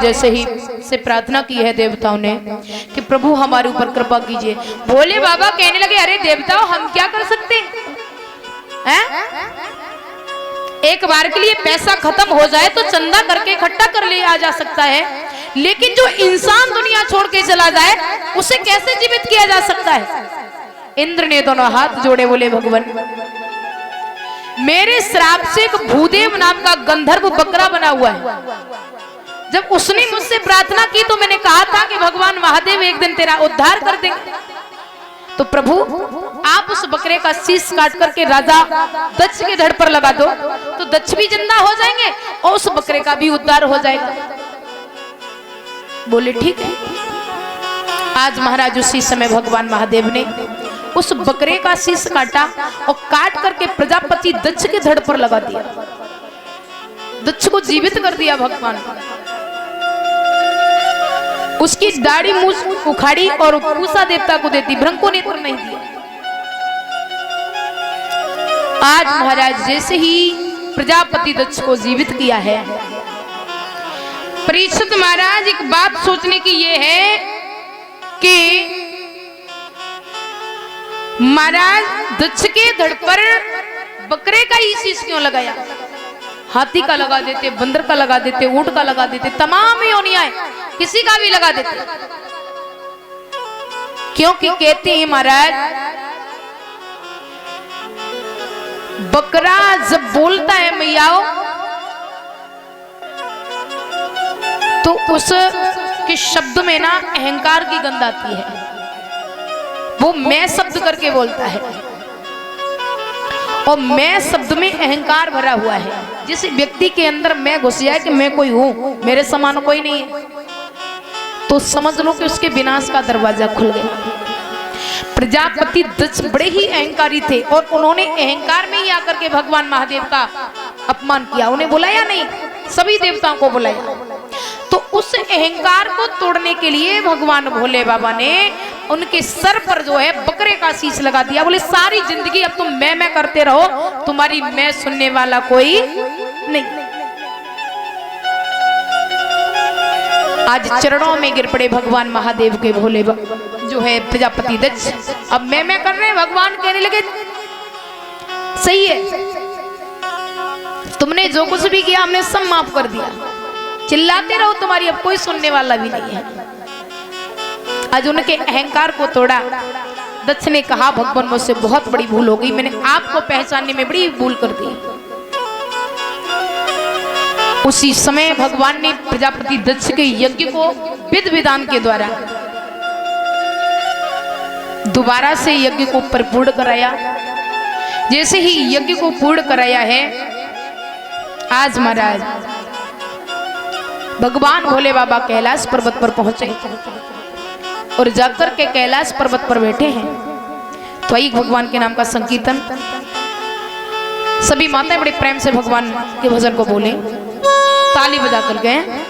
जैसे ही से प्रार्थना की है देवताओं ने कि प्रभु हमारे ऊपर कृपा कीजिए, भोले बाबा कहने लगे अरे देवताओं हम क्या कर सकते हैं? एक बार के लिए पैसा खत्म हो जाए तो चंदा करके इकट्ठा कर लिया जा सकता है, लेकिन जो इंसान दुनिया छोड़ के चला जाए उसे कैसे जीवित किया जा सकता है? इंद्र ने दोनों हाथ जोड़े, बोले भगवान मेरे श्राप से एक भूदेव नाम का गंधर्व बकरा बना हुआ है। जब उसने मुझसे प्रार्थना की तो मैंने कहा था कि भगवान महादेव एक दिन तेरा उद्धार कर देंगे, तो प्रभु आप उस बकरे का शीश काट करके राजा दक्ष के धड़ पर लगा दो तो दक्ष भी जिंदा हो जाएंगे और उस बकरे का भी उद्धार हो जाएगा। बोले ठीक है। आज महाराज उसी समय भगवान महादेव ने उस बकरे का शीश काटा और काट करके प्रजापति दक्ष के धड़ पर लगा दिया, दक्ष को जीवित कर दिया भगवान। उसकी दाढ़ी मूछ उखाड़ी और पूषा देवता को देती, भृंग को नेत्र नहीं दिया। आज महाराज जैसे ही प्रजापति दक्ष को जीवित किया है, परीक्षित महाराज एक बात सोचने की ये है कि महाराज दक्ष के धड़ पर बकरे का ही शीश क्यों लगाया? हाथी का लगा देते, बंदर का लगा देते, ऊंट का लगा देते, तमाम योनियां किसी का भी लगा देते। क्योंकि कहते हैं महाराज बकरा जब बोलता है मैयाओ तो उस के शब्द में ना अहंकार की गंध आती है। वो मैं शब्द करके बोलता है और मैं शब्द में अहंकार भरा हुआ है। जिस व्यक्ति के अंदर मैं घुस जाए कि मैं कोई हूं, मेरे समान कोई नहीं है, तो समझ लो कि उसके विनाश का दरवाजा खुल गया। प्रजापति दक्ष बड़े ही अहंकारी थे और उन्होंने अहंकार में ही आकर के भगवान महादेव का अपमान किया। उन्हें बुलाया नहीं, सभी देवताओं को बुलाया। तो उस अहंकार को तोड़ने के लिए भगवान भोले बाबा ने उनके सर पर जो है बकरे का शीश लगा दिया। बोले सारी जिंदगी अब तुम मैं करते रहो, तुम्हारी मैं सुनने वाला कोई नहीं। आज चरणों में गिर पड़े भगवान महादेव के भोले जो है प्रजापति दक्ष। अब मैं कर रहे हैं, भगवान कहने लगे सही है, तुमने जो कुछ भी किया हमने सब माफ कर दिया, चिल्लाते रहो, तुम्हारी अब कोई सुनने वाला भी नहीं है। आज उनके अहंकार को तोड़ा। दक्ष ने कहा भगवान मुझसे बहुत बड़ी भूल हो गई, मैंने आपको पहचानने में बड़ी भूल कर दी। उसी समय भगवान ने प्रजापति दक्ष के यज्ञ को विधि विधान के द्वारा दोबारा से यज्ञ को परिपूर्ण कराया। जैसे ही यज्ञ को पूर्ण कराया है, आज महाराज भगवान भोले बाबा कैलाश पर्वत पर पहुंचे और जाकर के कैलाश पर्वत पर बैठे हैं। तो आई भगवान के नाम का संकीर्तन, सभी माताएं बड़े प्रेम से भगवान के भजन को बोले, ताली बजा कर गए।